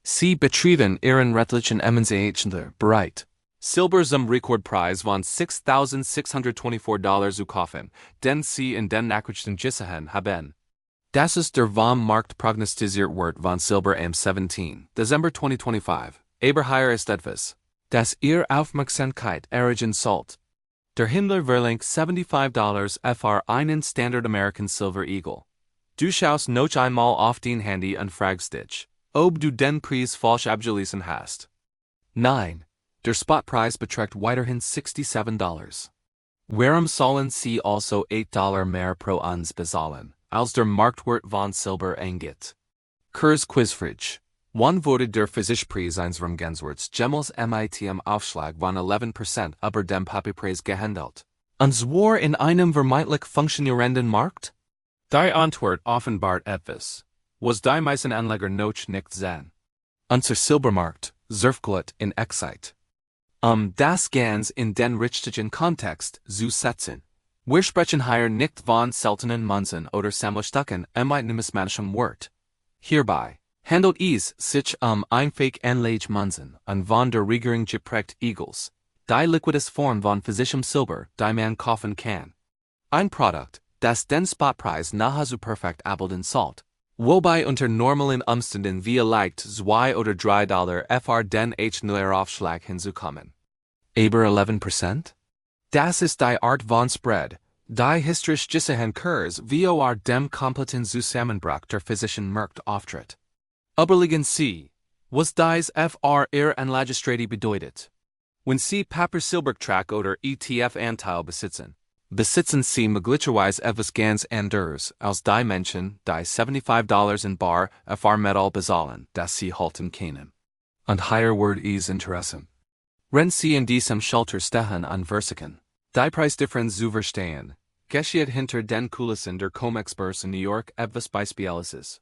Sie betrieben ihren rechtlichen Emmenseichender bereit. Silber zum Rekordpreis von $6,624 zu kaufen, den sie in den Nachrichten gesehen haben. Das ist der vom Markt prognostiziert Wert von Silber am 17. Dezember 2025. Aber hier ist etwas, das ihr Aufmerksamkeit erregen sollt. Der Händler verlangt $75 für einen Standard American Silver Eagle. Du schaust noch einmal auf dein Handy und fragst dich, ob du den Preis falsch abgelesen hast. Nein, der Spotpreis beträgt weiterhin $67. Warum sollen sie also $8 mehr pro Uns bezahlen, als der Marktwert von Silber angeht? Kurs Quizfrage. Wann wurde der Physikpreis unserem Genswerts Gemmels mit Aufschlag von 11% über dem Papierpreis gehandelt? Und zwar in einem vermeintlich funktionierenden Markt? Die Antwort offenbart etwas, was die meisten Anleger noch nicht sehen. Unser Silbermarkt, zerfällt in Excite. Das ganz in den richtigen Kontext zu setzen. Wir sprechen hier nicht von seltenen Münzen oder Sammlerstücken mit numismatischem Wert. Hierbei handelt es sich einfach Anlage Münzen und von der Regierung geprägt Eagles, die liquides Form von physischem Silber, die man kaufen kann. Ein Produkt, das den Spotpreis nahezu perfekt abbilden sollte, wobei unter normalen Umständen vielleicht $2 oder $3 für den Neueraufschlag hinzukommen. Aber 11%? Das ist die Art von Spread, die historisch gesehen Kurs vor dem kompletten Zusammenbruch der physischen Markt auftritt. Überlegen Sie, was dies für Ihr Anlagestrategie bedeutet. Wenn Sie Papier-Silberbetrag oder ETF-Anteil besitzen Sie möglicherweise etwas ganz anderes als die Menschen, die $75 in bar für Metall bezahlen, das Sie halten können. Und hier wird es interessant. Wenn Sie in diesem Shelter stehen und versuchen, die Preisdifferenz zu verstehen, geschieht hinter den Kulissen der Comex-Börse in New York etwas Beispielles.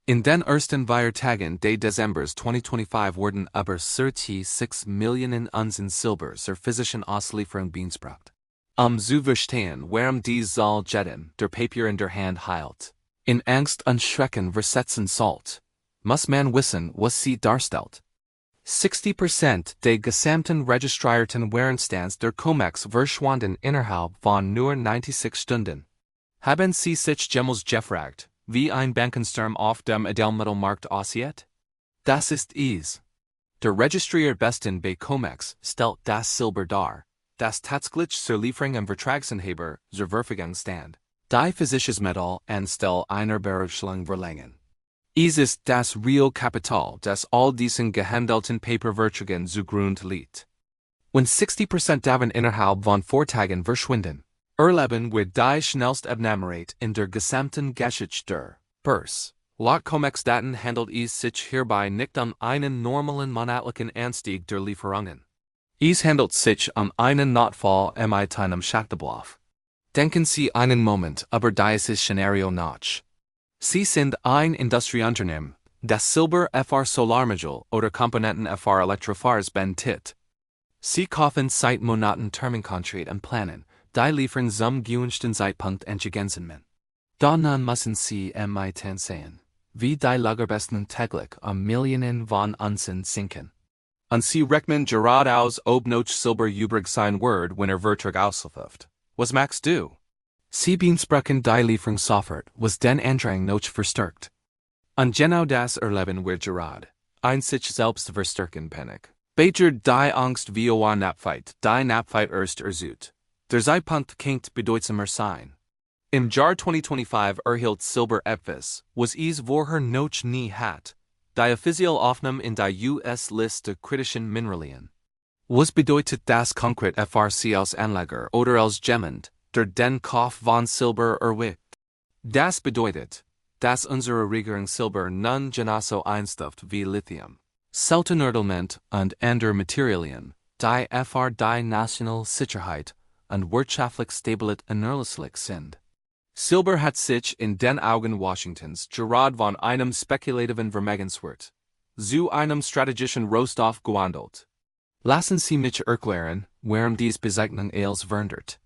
In den ersten 4 Tagen des Dezembers 2025 wurden über 36 Millionen Unzen Silber zur physischen Auslieferung beansprucht. Zu verstehen, warum dies soll jedem, der Papier in der Hand hält, in Angst und Schrecken versetzen sollte, muss man wissen, was sie darstellt. 60% der gesamten registrierten Währungsstands der Comex verschwanden innerhalb von nur 96 Stunden. Haben Sie sich jemals gefragt, wie ein Bankensturm auf dem Edelmetallmarkt aussieht? Das ist es. Der registriert besten bei Comex stellt das Silber dar, das tatsächlich zur Lieferung am Vertragsinhaber zur Verfügung stand. Die physisches Metall anstelle einer Bereitstellung verlangen. Es ist das real Kapital, das all diesen gehandelten Paperverträgen zugrunde liegt. Wenn 60% davon innerhalb von 4 Tagen verschwinden, erleben wir die schnellste Abnahmerate in der gesamten Geschichte der Börse. Laut Comex-Daten handelt es sich hierbei nicht einen normalen monatlichen Anstieg der Lieferungen. Es handelt sich einen Notfall mit einem Schachtablauf. Denken Sie einen Moment über dieses Szenario nach. Sie sind ein Industrieunternehmen, das Silber für Solarmodul oder Komponenten für Elektrofahrs benötigt. Sie kaufen seit Monaten Terminkontrakt und planen, die liefern zum gewünschten Zeitpunkt entgegenzunehmen. Dann müssen Sie mit sehen, wie die Lagerbesten täglich Millionen von Unzen sinken. Und Sie rechnen gerade aus, ob noch Silber übrig sein wird, wenn Vertrag ausläuft. Was machst du? Sie beanspruchen die Lieferung sofort, was den Andrang noch verstärkt. Und genau das erleben wir gerade. Ein sich selbst verstärken Panik. Beter die Angst vor Napfight, die Napfight erst erzut. Der Zeitpunkt kennt bedeutsamer sein. Im Jahr 2025 erhielt Silber etwas, was es vorher noch nie hat. Die offizielle Aufnahme in die US-Liste kritischen Mineralien. Was bedeutet das konkret für Sie als Anleger oder als jemand, der den Kauf von Silber erwägt? Das bedeutet, dass unsere Regierung Silber nun genauso einstuft wie Lithium, Seltenelement und andere Materialien, die für die nationale Sicherheit und wirtschaftliche Stabilität unerlässlich sind. Silber hat sich in den Augen Washingtons gerade von einem spekulativen Vermögenswert zu einem strategischen Rohstoff gewandelt. Lassen Sie mich erklären, warum dies Bezeichnung als wandert.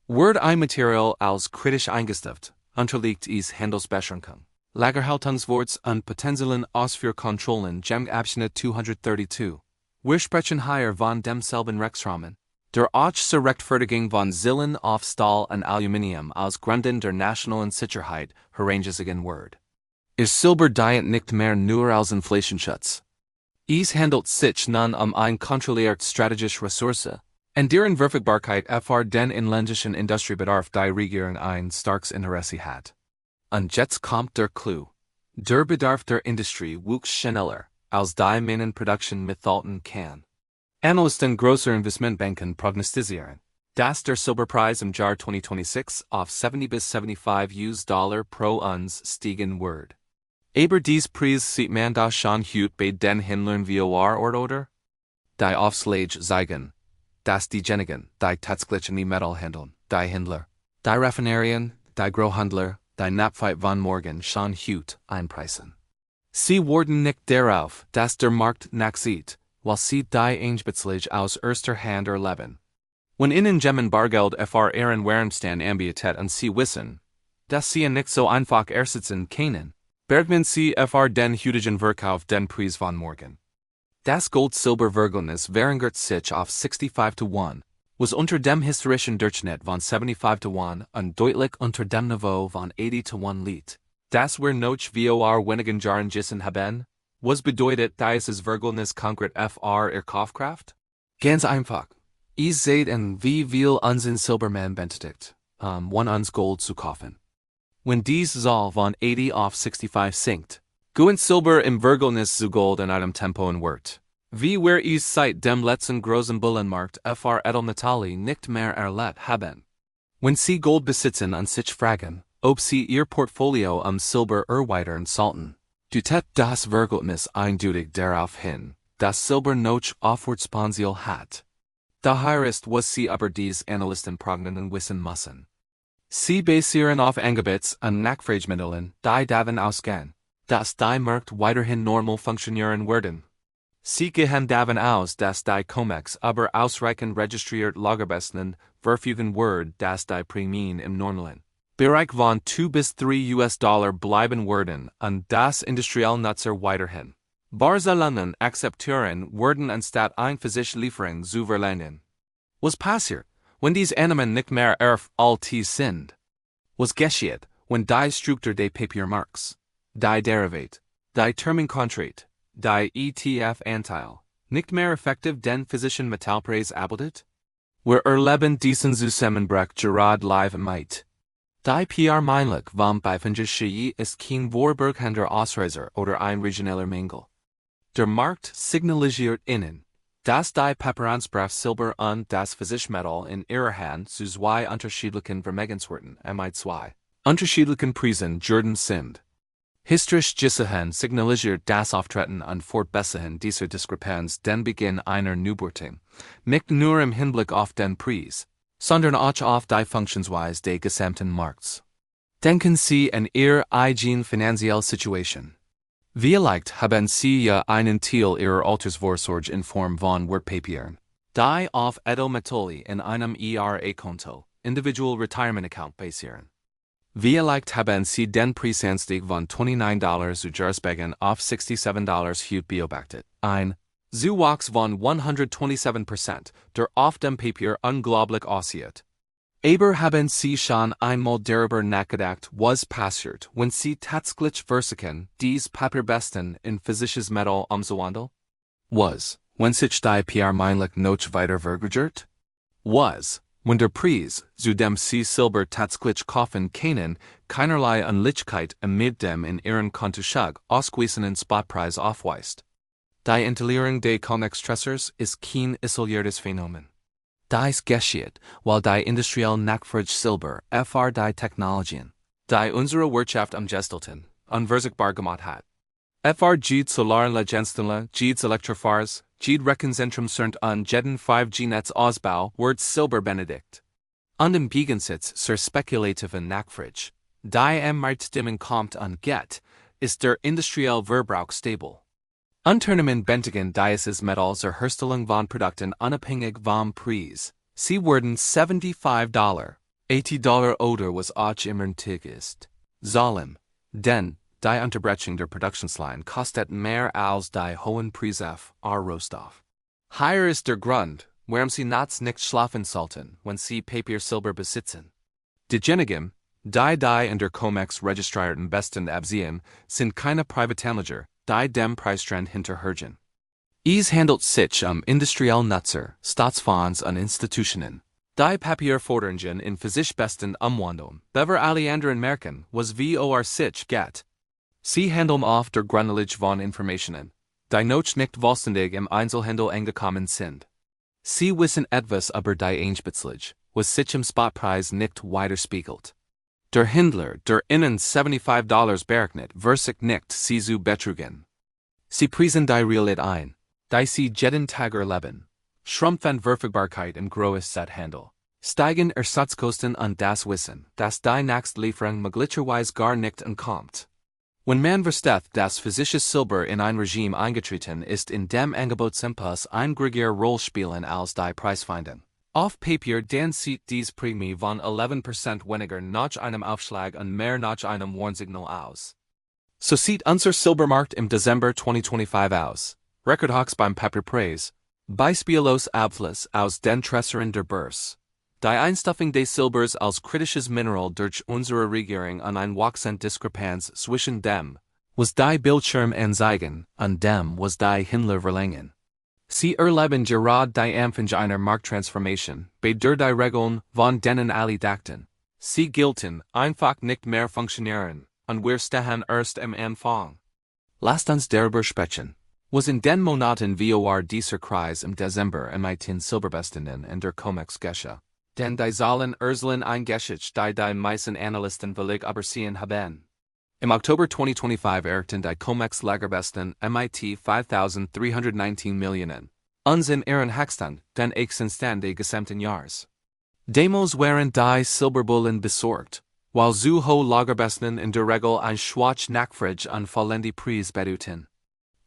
Wird ein Material als kritisch eingestuft, unterliegt es Handelsbeschränkung. Lagerhaltungsworts und Potenzialen für Kontrollen gem Abschnitt 232. Wir sprechen hier von demselben Rechtsrahmen. Der auch zur Rechtfertigung von Zillen auf Stahl und Aluminium aus Gründen der nationalen Sicherheit herangesigen wird. Ist Silber diet nicht mehr nur als Inflationsschutz. Es handelt sich nun ein kontrolliert strategische Ressource, und deren Verfügbarkeit den inländischen Industriebedarf die Regierung ein starkes Interesse hat. Und jetzt kommt der Clou. Der Bedarf der Industrie wuchs schneller, als die Mengenproduktion mithalten kann. Analysten großer Investmentbanken prognostizieren, dass der Silberpreis im Jahr 2026 auf 70 bis 75 US$ pro Uns steigen wird. Aber dies Preis sieht man da schon heute bei den Händlern oder? Die Aufschläge zeigen, dass diejenigen, die tatsächlich in Metall handeln, die Händler, die Raffinerien, die Großhändler, die Napfheit von morgen schon heute einpreisen. Sie werden nicht darauf, dass der Markt nachsieht, weil sie die Einspitzlage aus erster Hand erleben. Wenn ihnen Gemen Bargeld ihren Währungsstand anbietet und sie wissen, dass sie nicht so einfach ersetzen können, bergen sie den heutigen Verkauf den Preis von morgen. Das Gold-Silber-Verhältnis verringert sich auf 65 to 1, was unter dem historischen Durchschnitt von 75 to 1 und deutlich unter dem Niveau von 80 to 1 liegt. Das wir noch wenigen Jahren gesehen haben, was bedeutet dieses Verhältnis konkret Kaufkraft? Ganz einfach. Ihr seht wie viel unseren Silbermann benötigt, uns Gold zu kaufen. Wenn dies Zahl von 80 auf 65 sinkt, gehen Silber im Verhältnis zu Gold in einem Tempo in Wert, wie wir es seit dem letzten großen Bullenmarkt Edelmetalle nicht mehr erlebt haben. Wenn Sie Gold besitzen und sich fragen, ob Sie Ihr Portfolio Silber erweitern sollten, deutet das Verhältnis eindeutig darauf hin, dass Silber noch Aufwärtspotenzial hat. Daher ist was Sie über dies Analysten prognostizieren wissen müssen. Sie basieren auf Angebots und Nachfragemitteln, die davon ausgehen, dass die Markt weiterhin normal funktionieren werden. Sie gehen davon aus, dass die COMEX aber ausreichend registriert Lagerbestand verfügen wird, dass die Prämien im normalen Bereich von 2 bis 3 US$ bleiben werden und das industrielle Nutzer weiterhin Barzalanen akzeptieren werden anstatt ein für sich Lieferung zu verlangen. Was passiert, wenn diese Annahmen nicht mehr alt sind? Was geschieht, wenn die Struktur des Papiermarkts, die Derivat, die Terminkontrat, die ETF-Anteil, nicht mehr effektiv den physischen Metallpreis abbildet? Wir erleben diesen Zusammenbruch gerade live mit. Die PR-Meinung vom Beifindungsschein ist kein Vorburghändler Ausreißer oder ein regionaler Mängel. Der Markt signalisiert Ihnen, dass die Präferenzbrav Silber und das Physische-Metall in ihrer Hand zu zwei unterschiedlichen Vermögenswerten mit zwei unterschiedlichen Preisen Jordan sind. Historisch gesehen signalisiert das Auftreten und Fortbessern dieser Diskrepanz den Beginn einer Neubewertung, nicht nur im Hinblick auf den Preis, sondern auch auf die Funktionsweise des gesamten Markts. Denken Sie an Ihre eigene finanzielle Situation. Vielleicht haben Sie ja einen Teil Ihrer Altersvorsorge in Form von Wertpapieren, die auf Edelmetalle in einem IRA-Konto, Individual Retirement Account basieren. Vielleicht haben Sie den Preisanstieg von $29 zu Jahresbeginn auf $67 heute beobachtet. Ein Zuwachs von 127%, der auf dem Papier unglaublich aussieht. Aber haben Sie schon einmal darüber nachgedacht, was passiert, wenn Sie tatsächlich versuchen, dies Papierbesten in physisches Metall umzuwandeln? Was, wenn sich die PR-Meinung noch weiter vergrößert? Was, wenn der Preis, zu dem Sie Silber tatsächlich kaufen können, keinerlei Unlichkeit mit dem in Ihren Kontoschlag ausgewiesenen Spotpreis aufweist? Die Integrierung des COMEX-Stressors ist kein isoliertes Phänomen. Dies geschieht, weil die industrielle Nachfrage Silber die Technologien, die unsere Wirtschaft umgestalten, unverzichtbar gemacht hat. Geht solaren Legenstelle, geht Elektrofars, geht Rechenzentrum und jeden 5G-Netz Ausbau wird Silber benedikt. Und im Gegensatz zur spekulativen Nachfrage, die am Marktstimmen kommt und geht, ist der industrielle Verbrauch stabil. Unternehmen bändigen dieses Metalls Herstellung von Produkten unabhängig vom Preis. Sie werden $75, $80 oder was auch immer nötig ist. Zahlen, denn die Unterbrechung der Produktionsline kostet mehr als die hohen Preise für Rohstoff. Hier ist der Grund, warum Sie nachts nicht schlafen sollten, wenn Sie Papier Silber besitzen. Diejenigen, die unter Comex registrierten besten absehen, sind keine Privatanleger, die dem Preistrend hinterhergehen. Es handelt sich industrielle Nutzer, Staatsfonds und Institutionen. Die Papierforderungen in physisch besten Umwandlung, bever alle anderen Märkten, was vor sich geht. Sie handeln auf der Grundlage von Informationen, die noch nicht vollständig im Einzelhandel angekommen sind. Sie wissen etwas über die Einspitzlige, was sich im Spotpreis nicht widerspiegelt. Der Händler, der Ihnen $75 berechnet, wird sich nicht zu betrügen. Sie preisen die Realität ein, die Sie jeden Tag erleben. Schrumpfen Verfügbarkeit im Großhandel. Steigen Ersatzkosten und das Wissen, dass die Nachlieferung möglicherweise gar nicht ankommt. Wenn man versteht, dass physisches Silber in ein Regime eingetreten ist, in dem Angebotsimpuls ein größere Rolle spielen als die Preisfindung. Auf Papier dann sieht dies Prämie von 11% weniger nach einem Aufschlag und mehr nach einem Warnsignal aus. So sieht unser Silbermarkt im Dezember 2025 aus. Rekordhochs beim Papierpreis. Beispiellos Abfluss aus den Tressoren der Börse. Die Einstufung des Silbers als kritisches Mineral durch unsere Regierung und ein wachsende Diskrepanz zwischen dem, was die Bildschirme anzeigen, und dem, was die Händler verlangen. Sie erleben gerade die Anfänge einer Markttransformation, bei der die Regeln, von denen alle dachten. Sie gelten, einfach nicht mehr funktionieren, und wir stehen erst am Anfang. Lasst uns darüber sprechen. Was in den Monaten vor dieser Krise im Dezember mit Silberbestanden in der Comex geschah. Denn die Zahlen erzählen eingeschickt die meisten Analysten völlig übersehen haben. Im Oktober 2025 erreichten die Comex Lagerbesten mit 5.319 Millionen. Unseren ihren Höchststand, den Stand des gesamten Jahres. Demos waren die Silberbullen besorgt, weil so hohe Lagerbesten in der Regel ein schwach Nachfrage und fallende Preis bedeuten.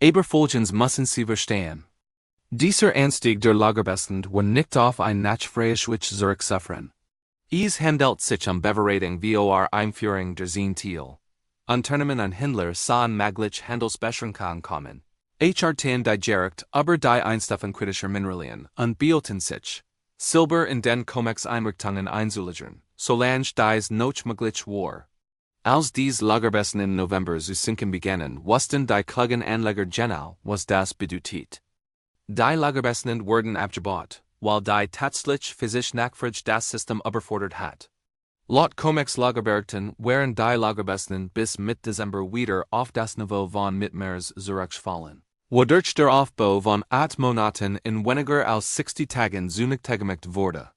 Aber folgendes müssen Sie verstehen. Dieser Anstieg der Lagerbestand war nicht auf ein nachfreies Switch zurückzuführen. Es handelt sich Bewertung vor Einführung der Ziel. Unternehmen und Händler sahen möglich Handelsbeschränkungen kommen. Erten die direkt über die Einstufung kritischer Mineralien und behielten sich, Silber in den Comex-Einrichtungen einzulagern, solange dies noch möglich war. Als dies Lagerbesten im November zu sinken begannen, wussten die klugen Anleger genau, was das bedeutet. Die Lagerbesten wurden abgebaut, weil die tatsächlich physisch Nachfrage das System überfordert hat. Laut Comex Lagerbergten waren die Lagerbesten bis Mitte Dezember wieder auf das Niveau von Mitte März zurückgefallen. Wodurch der Aufbau von 8 Monaten in weniger als 60 Tagen zunichtegemacht wurde.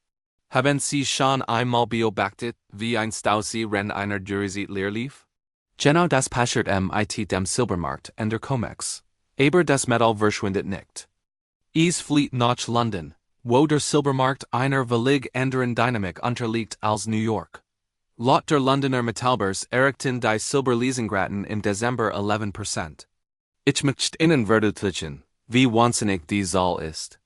Haben Sie schon einmal beobachtet, wie ein Stausee-Renn einer Durchsicht leer lief? Genau das passiert mit dem Silbermarkt und der Comex. Aber das Metall verschwindet nicht. Es flieht nach London, wo der Silbermarkt einer völlig anderen Dynamik unterliegt als New York. Laut der Londoner Metallbörse erreichten die Silberleasingraten im Dezember 11%. Ich möchte Ihnen verdeutlichen, wie wahnsinnig die Zahl ist.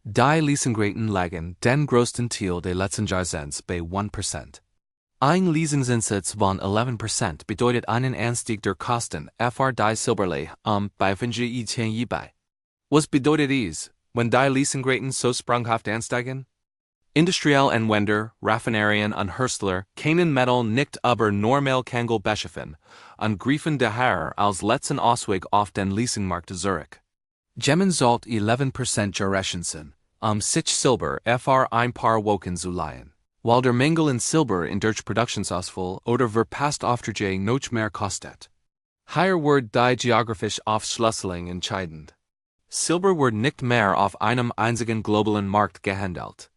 Die Leasingraten lagen den größten Teil des letzten Jahrzehnts bei 1%. Ein Leasingzinssatz von 11% bedeutet einen Anstieg der Kosten für die Silberlei bei 5% bei. Was bedeutet dies, wenn die Leasingraten so sprunghaft ansteigen? Industrielle Anwender, Raffinerien und Hersteller können Metall nicht über normal Kangel beschaffen und greifen daher als letzten Ausweg auf den Leasingmarkt zurück. Gemmen sollte 11% gerechnet sein, sich Silber für ein paar Wochen zu leihen, weil der Mangel in Silber in durch Produktionsausfall oder verpasst Aufträge noch mehr kostet. Hier wird die geografische Aufschlüsselung entscheidend. Silber wird nicht mehr auf einem einzigen globalen Markt gehandelt.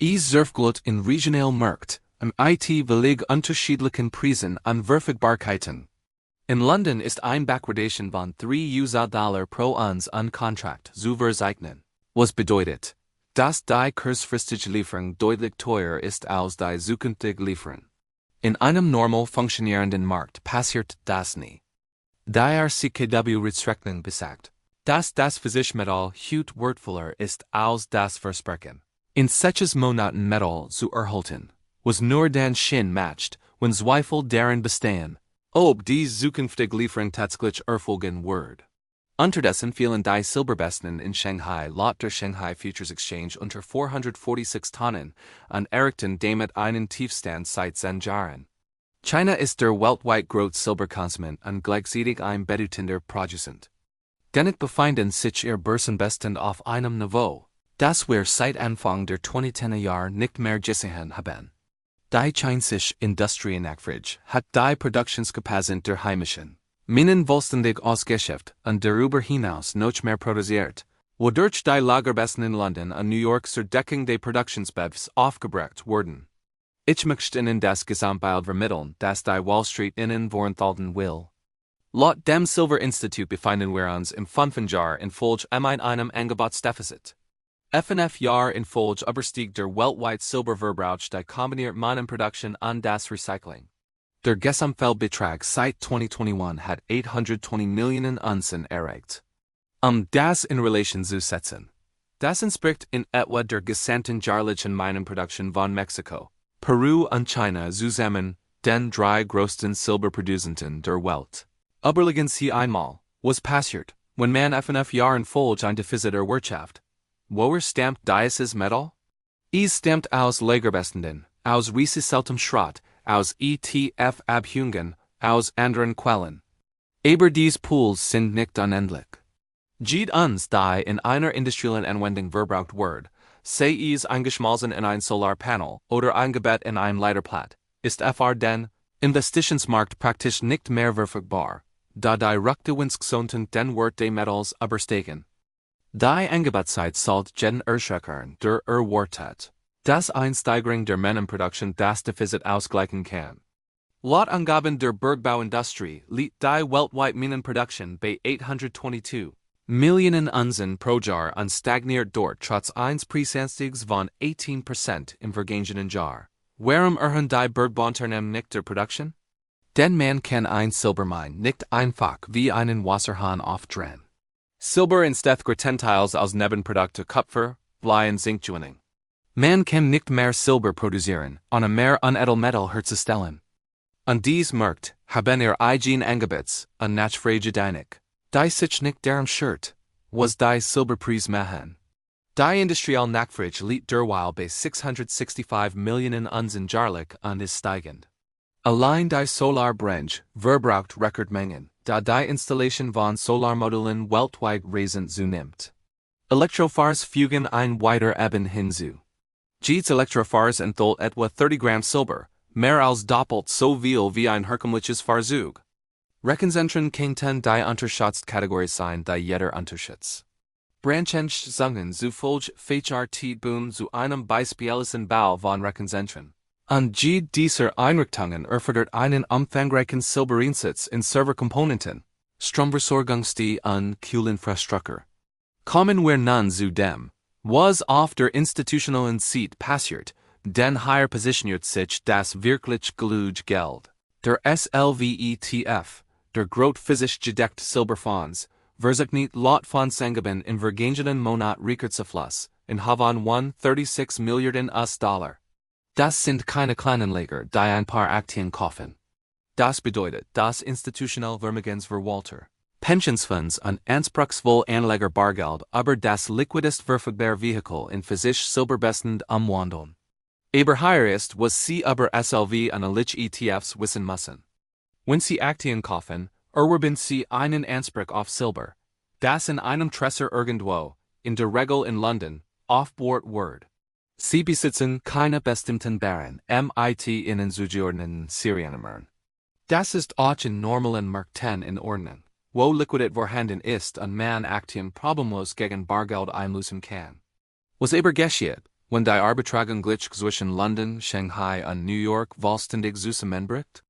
Es zerfällt in regionalen Markt, mit völlig unterschiedlichen Preisen und Verfügbarkeiten. In London ist ein Backwardation von 3 US$ pro Uns an Kontrakt zu verzeichnen. Was bedeutet, dass die kurzfristige Lieferung deutlich teurer ist als die zukünftige Lieferung. In einem normal funktionierenden Markt passiert das nie. Der CKW-Rechnung besagt, dass das physische Metall heute wertvoller ist als das Versprechen. In solches Monaten Metall zu erhalten, was nur den Schein matcht, wenn Zweifel darin bestehen, Ob dies zukünftig Lieferengtätiglich erfolgen wird. Unterdessen fielen die Silberbesten in Shanghai laut der Shanghai Futures Exchange unter 446 Tonnen an erreichten damit einen Tiefstand seit 10 Jahren. China ist der weltweit größte Silberkonsument und gleichzeitig ein bedeutender Produzent. Dennoch befinden sich ihr Börsenbestand auf einem Niveau, das wir seit Anfang der 2010er Jahre nicht mehr gesehen haben. Die chinesische Industrienachfrage hat die Produktionskapazität der heimischen Minen vollständig ausgeschöpft und darüber hinaus noch mehr produziert, wodurch die Lagerbesten in London und New York zur Deckung des Produktionsbedarfs aufgebracht wurden. Ich möchte Ihnen das Gesamtbild vermitteln, das die Wall Street Ihnen vorenthalten will. Laut dem Silberinvestition befinden wir uns im 5. Jahr in Folge in einem Angebotsdefizit. 5 Jahre in Folge überstieg der weltweite Silberverbrauch die kombinierte Minenproduktion und das Recycling. Der Gesamtfeldbetrag seit 2021 hat 820 Millionen Unzen erreicht. Das in Relation zu setzen. Das entspricht in etwa der gesamten jährlichen Minenproduktion von Mexiko, Peru und China zusammen, den 3 größten Silberproduzenten der Welt. Überlegen Sie einmal, was passiert, wenn man 5 Jahre in Folge ein Defizit der Wirtschaft. Woher stammt dieses Metall? Es stammt aus Lagerbestanden, aus recyceltem Schrott, aus ETF-Abhängungen, aus anderen Quellen. Aber diese Pools sind nicht unendlich. Geht uns die in einer industriellen Anwendung verbraucht wird, sei es eingeschmolzen in ein Solarpanel oder eingebettet in ein Leiterplatt, ist den Investitionsmarkt praktisch nicht mehr verfügbar, da die Rückgewinnsquoten den Wert des Metalls übersteigen. Die Angebotszeit sollte jeden erschrecken der Wert, dass eine Steigerung der Minenproduktion das Defizit ausgleichen kann. Laut Angaben der Bergbauindustrie liegt die weltweite Minenproduktion bei 822 Millionen Unzen pro Jahr und stagniert dort trotz eines Preisanstiegs von 18% im vergangenen Jahr. Warum erhöhen die Bergbauunternehmen nicht der Produktion? Denn man kann ein Silbermine nicht einfach wie einen Wasserhahn aufdrehen. Silber entsteht größtenteils aus Nebenprodukten Kupfer, Blei und Zink gewinnen. Man kann nicht mehr Silber produzieren, ohne mehr Unedelmetall herzustellen. Und dies Markt haben ihr eigen Angebots und Nachfrage deinig. Die sich nicht daran schert, was die Silberpreis machen. Die industrielle Nachfrage liegt derweil bei 665 Millionen Unzen jährlich und ist steigend. Allein die Solarbranche verbraucht Rekordmengen, da die Installation von Solarmodulen weltweit rasant zunimmt. Elektrofahrs fügen ein weiter Eben hinzu. Jedes Elektrofahrs enthält etwa 30 Gramm Silber, mehr als doppelt so viel wie ein herkömmliches Fahrzeug. Rechenzentren könnten die Unterschiedskategorie sein, die jeder unterschätzt. Branchentscheidungen zufolge verchart Boom zu einem beispiellosen Bau von Rechenzentren. Und jede dieser Einrichtungen erfordert einen umfangreichen Silberinsatz in Serverkomponenten, Stromversorgungsnetze und Kühlinfrastruktur. Kommen wir nun zu dem, was auf der institutionellen Seite passiert, denn hier positioniert sich das wirklich gluge Geld. Der SLVETF, der Grotphysisch gedeckte Silberfonds, versucht laut Fondsangeben in vergangenen Monat Rekordzufluss in Havon 136 Milliarden US-Dollar. Das sind keine Kleinanleger, die ein paar Aktien kaufen. Das bedeutet, dass institutionelle Vermögensverwalter, Pensionsfonds und anspruchsvolle Anleger Bargeld über das liquidest verfügbare Vehikel in physisch Silberbestand umwandeln. Aber hier ist, was Sie über SLV und ETFs wissen müssen. Wenn Sie Aktien kaufen, erwerben Sie einen Anspruch auf Silber, das in einem Tresor irgendwo, in der Regel in London, aufbewahrt wird. Sie besitzen keine bestimmten Barren, mit ihnen zugeordneten Seriennummern. Das ist auch in normalen Märkten in Ordnung, wo Liquidität vorhanden ist und man Aktien problemlos gegen Bargeld einlösen kann. Was aber geschieht, wenn die Arbitragengleich zwischen London, Shanghai und New York vollständig zusammenbricht?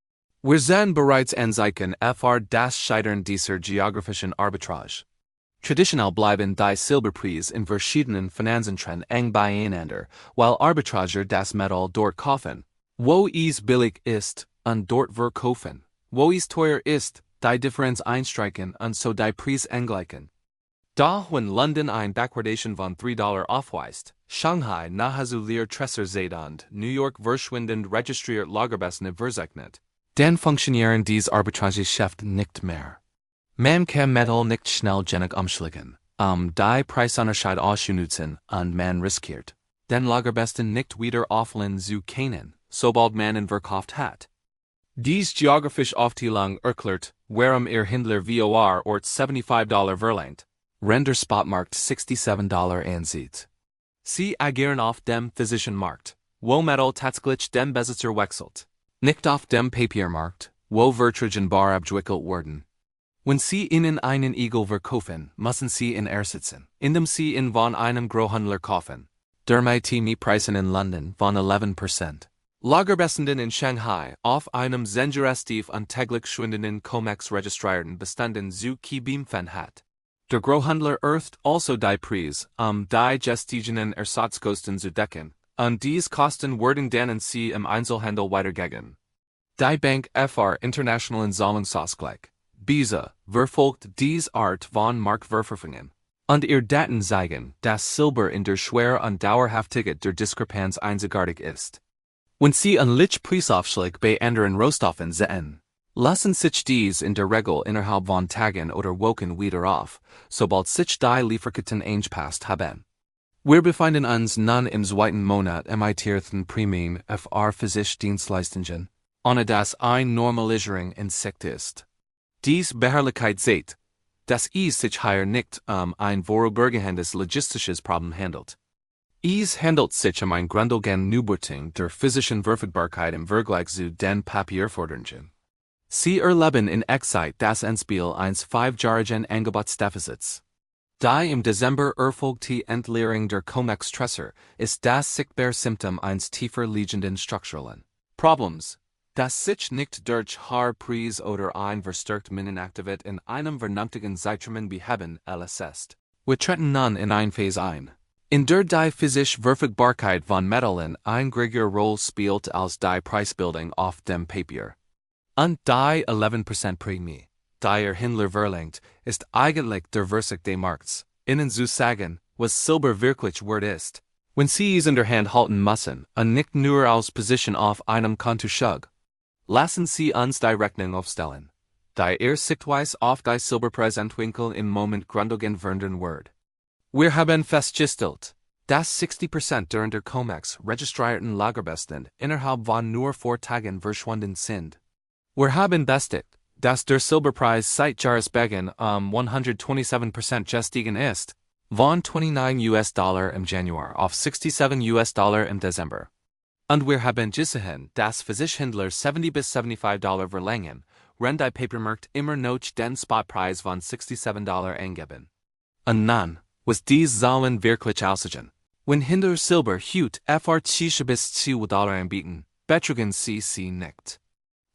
Wir sehen bereits Anzeichen das Scheitern dieser geografischen Arbitrage. Traditionell bleiben die Silberpreise in verschiedenen Finanzzentren eng beieinander, weil Arbitrager das Metall dort kaufen, wo es billig ist, und dort verkaufen, wo es teuer ist, die Differenz einstreichen und so die Preis angleichen. Da wenn London ein Backwardation von $3 aufweist, Shanghai nahezu leer Tresor und New York verschwindend registriert Lagerbesten verzeichnet, Den funktionieren dies Arbitragegeschäft nicht mehr. Man kann Metal nicht schnell genug umschlagen, die Preisunterschied auszunutzen, und man riskiert den Lagerbesten nicht wieder auffallen zu können, sobald man ihn verkauft hat. Dies geographische Aufteilung erklärt, warum Händler vor Ort $75 verlangt, render Spotmarkt $67 ansieht. Sie agieren auf dem physischen Markt, wo Metal tatsächlich dem Besitzer wechselt, nicht auf dem Papiermarkt, wo Verträge bar abgewickelt werden. Wenn Sie Ihnen einen Igel verkaufen, müssen Sie ihn ersetzen, indem Sie ihn von einem Großhändler kaufen. Der Preisen in London von 11%. Lagerbestanden in Shanghai auf einem sensurestiv und täglich schwindenden Comex registrierten Bestanden zu Kibimfen hat. Der Großhändler erst also die Preis, die gestiegenen Ersatzkosten zu decken, und dies Kosten werden dann Sie im Einzelhandel weitergegeben. Die Bank für internationalen Zahlungsausgleich, BISA, verfolgt dies Art von Marktverwerfungen. Und ihr Daten zeigen, dass Silber in der schwer und dauerhaftige der Diskrepanz einzigartig ist. Wenn Sie einen Lichtpreisaufschlag bei anderen Rohstoffen sehen, lassen sich dies in der Regel innerhalb von Tagen oder Wochen wieder auf, sobald sich die Lieferketten angepasst haben. Wir befinden uns nun im zweiten Monat emittierten Prämien für physische Dienstleistungen, ohne dass ein Normalisierung in Sicht ist. Dies Beharrlichkeit sieht, dass es sich hier nicht ein vorübergehendes logistisches Problem handelt. Es handelt sich ein grundlegende Neubewertung der physischen Verfügbarkeit im Vergleich zu den Papierforderungen. Sie erleben in Echtzeit das Endspiel eines 5-jährigen Angebotsdefizits. Die im Dezember erfolgte Entleerung der Comex-Stresser ist das sichtbare Symptom eines tiefer liegenden strukturellen Problems, das sich nicht durch Preis oder ein verstärkt Minenaktivität in einem vernünftigen Zeitrahmen beheben lässt. Wir treten nun in eine Phase ein, in der die physische Verfügbarkeit von Metallen eine größere Rolle spielt als die Preisbildung auf dem Papier. Und die 11% Prämie, die Händler verlangt, ist eigentlich der Versuch des Markts, Ihnen zu sagen, was Silber wirklich wert ist, wenn Sie es in der Hand halten müssen und nicht nur aus Position auf einem Konto schug. Lassen Sie uns die Rechnung aufstellen. Die Sichtweise auf die Silberpreisentwicklung im Moment grundlegend verändern wird. Wir haben festgestellt, dass 60% der Comex registrierten Lagerbestand innerhalb von nur 4 Tagen verschwunden sind. Wir haben bestätigt, dass der Silberpreis seit Jahresbeginn 127% gestiegen ist, von $29 im Januar auf $67 im Dezember. Und wir haben gesehen, dass Versicherhändler $70 bis $75 verlangen, wenn die Papermarkt immer noch den Spotpreis von $67 angeben. Und nun, was dies Zahlen wirklich aussehen. Wenn Händler Silber heute für $10 bis $2 anbieten, betrügen sie nicht.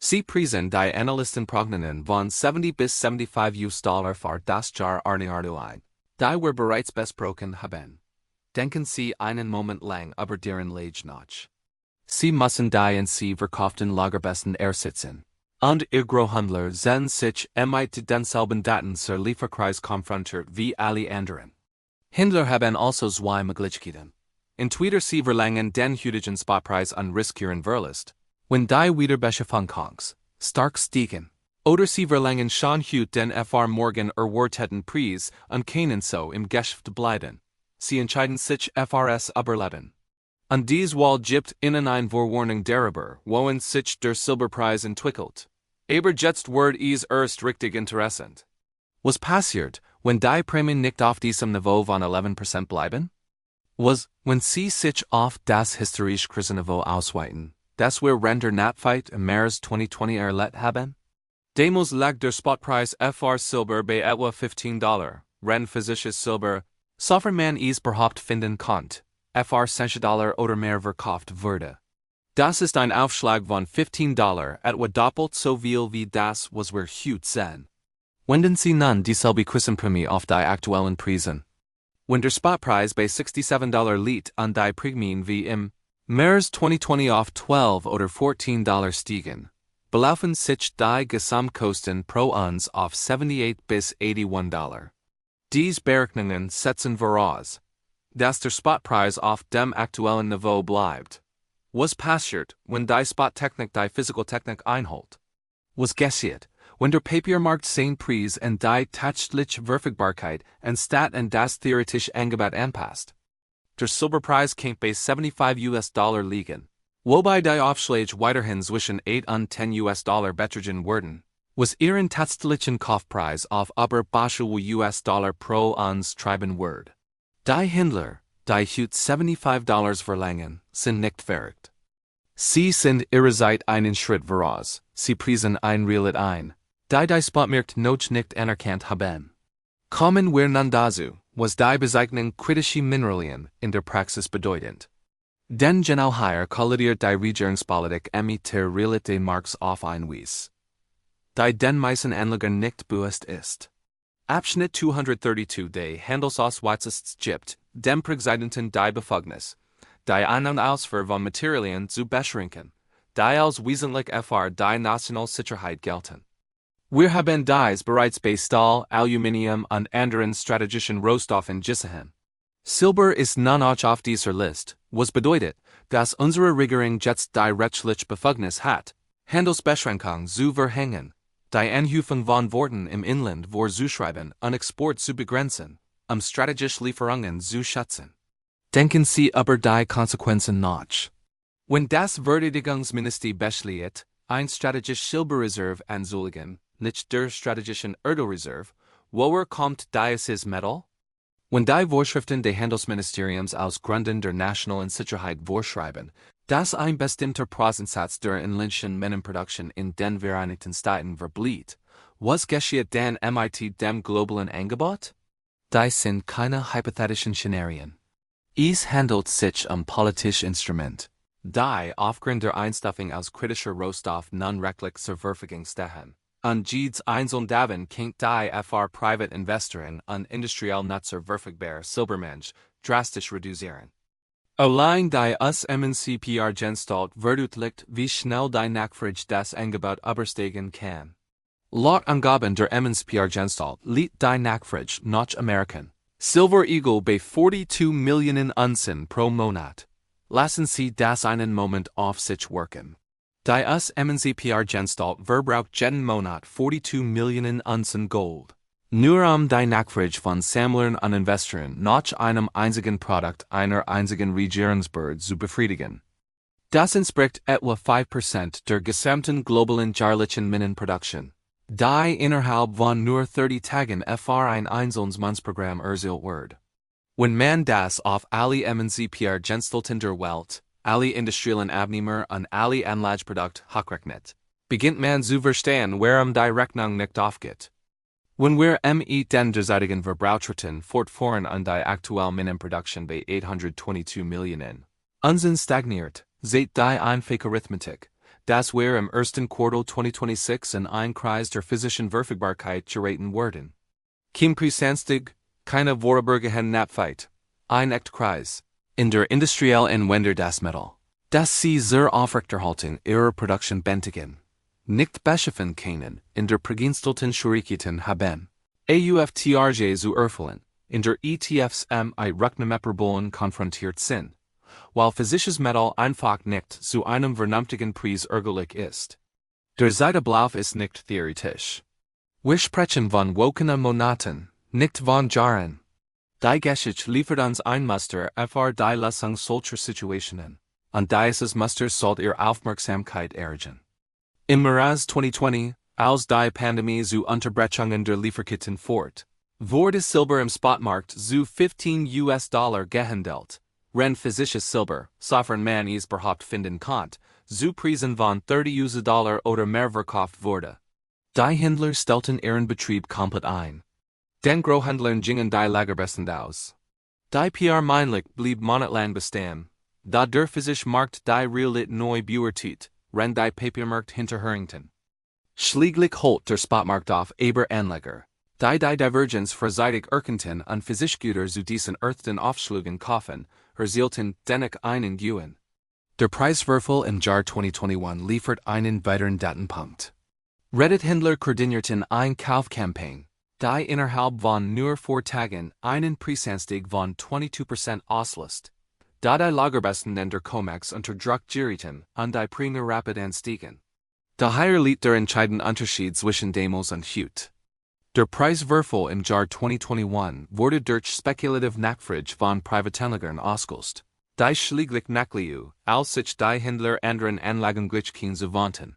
Sie preisen die Analystenprognosen von 70 bis $75 für das Jahr ein, die wir bereits besprochen haben. Denken Sie einen Moment lang über deren Lage nach. Sie müssen die in Sie verkauften Lagerbesten ersetzen. Und Ihr Großhändler sehen sich mit denselben Daten zur Lieferkreis konfrontiert wie alle anderen. Händler haben also zwei Möglichkeiten. Entweder Sie verlangen den heutigen Spotpreis und riskieren Verlust, wenn die Wiederbeschaffung stark stiegen, oder Sie verlangen schon heute den für morgen erwarteten Preis und können so im Geschäft bleiben. Sie entscheiden sich FRS überleben. Und dies Wahl gibt Ihnen eine Vorwarnung darüber, wohin sich der Silberpreis entwickelt. Aber jetzt wird es erst richtig interessant. Was passiert, wenn die Prämien nicht auf diesem Niveau von 11% bleiben? Was, wenn Sie sich auf das historische Krisenniveau ausweiten, das wir render Napfight im März 2020 erlebt haben? Demos lag der Spotpreis für Silber bei etwa $15, wenn physisches Silber, sofern man es überhaupt finden konnte, für $60 oder mehr verkauft wurde. Das ist ein Aufschlag von $15, etwa doppelt so viel wie das, was wir heute sehen. Wenden Sie nun dieselbe Krisenprämie auf die aktuellen Preisen. Wenn der Spotpreis bei $67 liegt und die Prämien wie im März 2020 auf $12 oder $14 stiegen, belaufen sich die Gesamtkosten pro Uns auf $78 bis $81. Dies Berechnungen setzen voraus, dass der Spotpreis auf dem aktuellen Niveau bleibt. Was passiert, wenn die Spottechnik die Physikaltechnik einholt? Was geschieht, wenn der Papiermarkt sein Preis und die tatsächliche Verfügbarkeit und Stat und das theoretische Angebot anpasst. Der Silberpreis kann bei $75 liegen. Wobei die Aufschläge weiterhin zwischen 8 und 10 US-Dollar betragen werden. Was ihren tatsächlichen Kaufpreis auf aber Basche US-Dollar pro uns treiben wird. Die Händler, die heute $75 verlangen, sind nicht verrückt. Sie sind ihrerseits einen Schritt voraus, sie preisen ein Realit ein, die Spotmarkt noch nicht anerkannt haben. Kommen wir nun dazu, was die Bezeichnung kritische Mineralien in der Praxis bedeutend. Denn genau hier kollidiert die Regierungspolitik mit der Realit des Markts auf einwies. Die den meisten Anlegern nicht bewusst ist. Abschnitt 232 des Handelsausweises gibt dem Präsidenten die Befugnis, die Ein- und Ausfuhr von Materialien zu beschränken, die als wesentlich für die Nationalsicherheit gelten. Wir haben dies bereits bei Stahl, Aluminium und anderen strategischen Rohstoffen gesehen. Silber ist nun auch auf dieser Liste, was bedeutet, dass unsere Regierung jetzt die rechtliche Befugnis hat, Handelsbeschränkungen zu verhängen, die Anhäufung von Worten im Inland vorzuschreiben und Export zu begrenzen, strategische Lieferungen zu schätzen. Denken Sie über die Konsequenzen nach. Wenn das Verteidigungsministerium beschließt, ein strategisches Silberreserve anzulegen, nicht der strategischen Erdölreserve, woher kommt dieses Metall? Wenn die Vorschriften des Handelsministeriums aus Gründen der nationalen Sicherheit vorschreiben, dass ein bestimmter Prozentsatz der inländischen Mengenproduktion in den Vereinigten Staaten verbleibt, was geschieht dann mit dem globalen Angebot? Dies sind keine hypothetischen Szenarien. Es handelt sich politisches Instrument, die aufgrund der Einstufung aus kritischer Rohstoff nun rechtlich zur Verfügung stehen. Und jedes einzelne davon kennt die für Privatinvestoren und industriell Nutzer verfügbare Silbermensch drastisch reduzieren. Allein die USMNCPR Genstalt verdeutlicht, wie schnell die Nachfrage das Angebot übersteigen kann. Laut Angaben der MNCPR Genstalt liegt die Nachfrage nach Amerikan Silver Eagle bei 42 Millionen Unzen pro Monat. Lassen Sie das einen Moment auf sich wirken. Die USMNCPR Genstalt verbraucht jeden Monat 42 Millionen Unzen Gold. Nur die Nachfrage von Sammlern und Investoren nach einem einzigen Produkt einer einzigen Regierungsbehörde zu befriedigen. Das entspricht etwa 5% der gesamten globalen jährlichen Mengenproduktion, die innerhalb von nur 30 Tagen für ein einzelnes Mannsprogramm erzielt wird. Wenn man das auf alle MNCPR Genstalten der Welt, alle industriellen Abnehmer und alle Anlageprodukte hochrechnet, beginnt man zu verstehen, warum die Rechnung nicht aufgeht. Wenn wir den derzeitigen Verbrauchsraten fortfahren und die aktuelle Mengenproduktion bei 822 Millionen Unzen stagniert, seht die einfache Arithmetik, dass wir im ersten Quartal 2026 in ein Kreis der physischen Verfügbarkeit geraten werden. Kein Preisanstieg, keine vorübergehende Knappheit, ein echt Kreis, in der industriell Anwender das Metall, dass sie zur Aufrechterhaltung ihrer Produktion bändigen, nicht beschaffen können, in der präginstelten Schwierigkeiten haben, AUFTRJ zu erfüllen, in der ETFs Rücknahmeproblem konfrontiert sind, weil physisches Metall einfach nicht zu einem vernünftigen Preis erhältlich ist. Der Zeitablauf ist nicht theoretisch. Wir sprechen von Wochen Monaten, nicht von Jahren. Die Geschichte liefert uns ein Muster für die Lösung solcher Situationen, und dieses Muster sollte Ihre Aufmerksamkeit erregen. Im März 2020, als die Pandemie zu Unterbrechungen der Lieferketten fort, wurde Silber im Spotmarkt zu 15 US-Dollar gehandelt, ren physisches Silber, sofern man es überhaupt finden konnte, zu Preisen von 30 US-Dollar oder mehr verkauft wurde. Die Händler stellten ihren Betrieb komplett ein. Den Großhändlern gingen die Lagerbestand aus. Die PR-Meinlich blieb monatelang bestehen, da der physische Markt die Realit neu beurteilt, ren die Papiermarkt hinterherringten. Schließlich holt der Spotmarkt auf aber Anleger, die Divergenz vorseitig erkannten und Physischgüter zu diesen earthten Aufschlägen kaufen, erzielten dennoch einen Gewinn. Der Preiswürfel im Jahr 2021 liefert einen weiteren Datenpunkt. Reddit-Händler koordinierten eine Kaufkampagne, die innerhalb von nur 4 Tagen einen Preisanstieg von 22% auslöst, da die Lagerbestände der Comex unter Druck gerieten und die Preise rapid anstiegen. Der higher liegt der entscheidende Unterschied zwischen Demos und Hut. Der Preiswürfel im Jahr 2021 wurde durch spekulative Nachfrage von Privatanlegern ausgelöst. Die schläglich Nachliu, als sich die Händler anderen Anlagenglichkeiten zuwandten.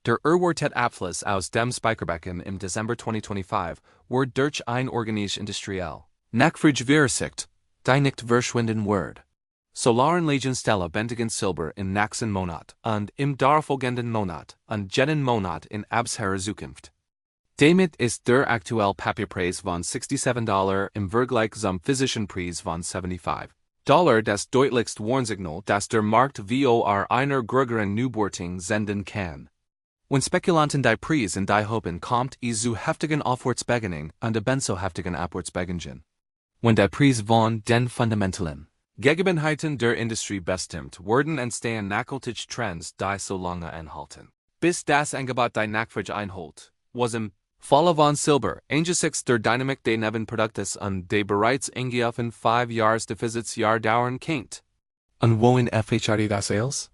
Der erwartete Abfluss aus dem Speicherbecken im Dezember 2025 wurde durch ein Organische industriell Nachfrage verursacht, die nicht verschwinden wird. Solaren Legenstelle bändigen Silber im nächsten Monat und im darauffolgenden Monat und jeden Monat in absehbarer Zukunft. Damit ist der aktuelle Papierpreis von $67 im Vergleich zum physischen Preis von $75 das deutlichste Warnsignal, dass der Markt vor einer größeren Neubewertung senden kann. Wenn Spekulanten die Preis in die Hopen kommt zu heftigen Aufwärtsbewegungen und ebenso heftigen Abwärtsbewegungen. Wenn die Preis von den fundamentalen Gegebenheiten der Industrie bestimmt werden, entstehen nachhaltige Trends, die so lange anhalten, bis das Angebot die Nachfrage einholt, was im Falle von Silber angesichts der Dynamik des Nebenproduktes und des bereits ungefähr 5 Jahresdefizitsjahr dauern kennt. Und wohin FHRD das alles?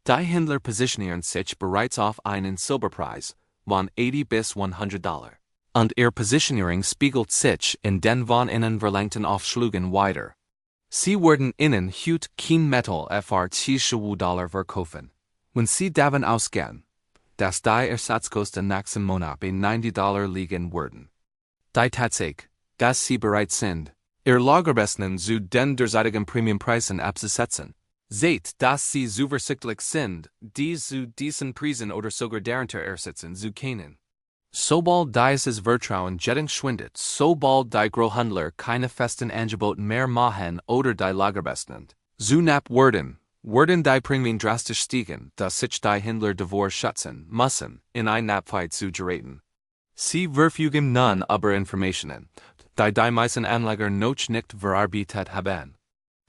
Die Händler positionieren sich bereits auf einen Silberpreis von $80 bis $100. Und ihr Positionierung spiegelt sich in den von innen verlangten Aufschlägen wider. Sie werden innen Hut kein Metal für $10 verkaufen. Wenn sie davon ausgehen, dass die Ersatzkosten nächsten Monat bei $90 liegen werden. Die Tatsache, dass sie bereit sind, ihr Lagerbesten zu den derzeitigen Premiumpreisen abzusetzen, seht, dass sie zuversichtlich sind, die zu diesen Preisen oder sogar darunter ersetzen zu können. Sobald dieses Vertrauen jedoch schwindet, sobald die Großhändler keine festen Angebote mehr machen oder die Lagerbesten zu knapp werden die Premien drastisch steigen, dass sich die Händler davor schützen müssen, in ein Knappheit zu geraten. Sie verfügen nun über Informationen, die meisten Anleger noch nicht verarbeitet haben.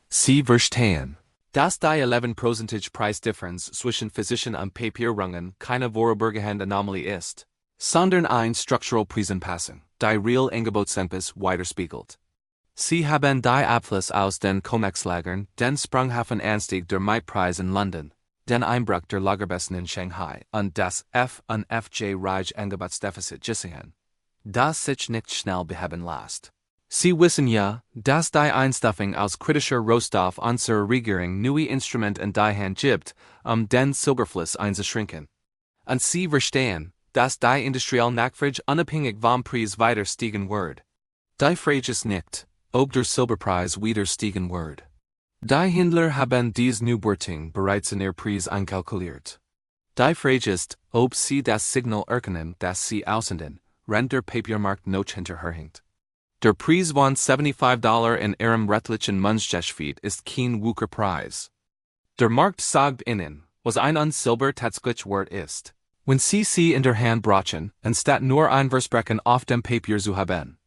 Sie verstehen, dass die 11% Preisdifferenz zwischen physischen und Papierungen keine vorübergehende Anomalie ist, sondern ein strukturelle Preisanpassung, die real Angebotsempis widerspiegelt. Sie haben die Abfluss aus den Comex-Lagern, den sprunghaften Anstieg der Mietpreise in London, den Einbruch der Lagerbesten in Shanghai und das FJ-Reich Angebotsdefizit gesehen, das sich nicht schnell beheben lässt. Sie wissen ja, dass die Einstuffing aus kritischer Rohstoff unserer Regierung neue Instrumente in die Hand gibt, den Silberfluss einzuschränken. Und sie verstehen, dass die industrielle Nachfrage unabhängig vom Preis weiter steigen wird. Die Frage ist nicht, ob der Silberpreis wieder steigen wird. Die Händler haben diese Neubewertung bereits in ihr Preis einkalkuliert. Die Frage ist, ob sie das Signal erkennen, das sie aussenden, wenn der Papiermarkt noch hinterherhinkt. Der Preis von $75 in ihrem rechtlichen Münzgeschäft ist kein Wucherpreis. Der Markt sagt ihnen, was ein Silber tatsächlich wert ist, wenn sie in der Hand brachen, anstatt nur ein Versprechen auf dem Papier zu haben.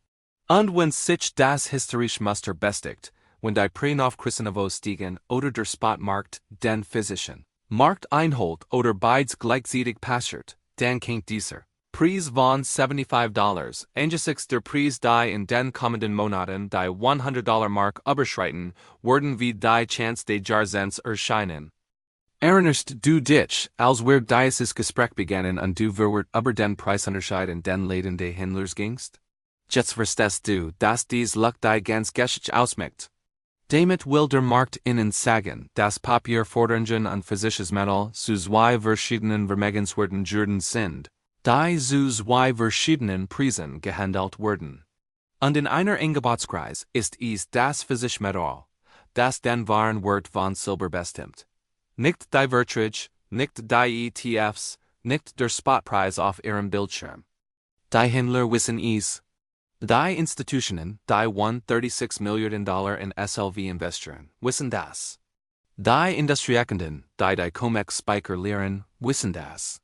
Und wenn sich das historische Muster bestigt, wenn die Preise auf Krisenniveau steigen oder der Spotmarkt den physischen Markt einholt oder beides gleichzeitig passiert, dann kennt dieser Preis von $75 angesichts der Preis die in den kommenden Monaten die $100 überschreiten werden wie die Chance des Jahrzehnts erscheinen. Erinnerst du dich, als wir dieses Gespräch begannen und du wirst über den Preisunterschied in den Läden des Händlers gingst? Jetzt verstehst du, dass dies Luck die ganz Geschichte ausmacht. Damit will der Markt ihnen sagen, dass Papierforderungen und physisches Metall zu zwei verschiedenen Vermögenswerten sind, die zu zwei verschiedenen Preisen gehandelt werden. Und in einer Angebotskreis ist es das physische Metall, das den wahren Wert von Silber bestimmt. Nicht die Verträge, nicht die ETFs, nicht der Spotpreis auf ihrem Bildschirm. Die Händler wissen es. Die Institutionen, die $136 Milliarden in SLV investieren, wissen das. Die Industriekenden, die Comex-Speicher lehren, wissen das.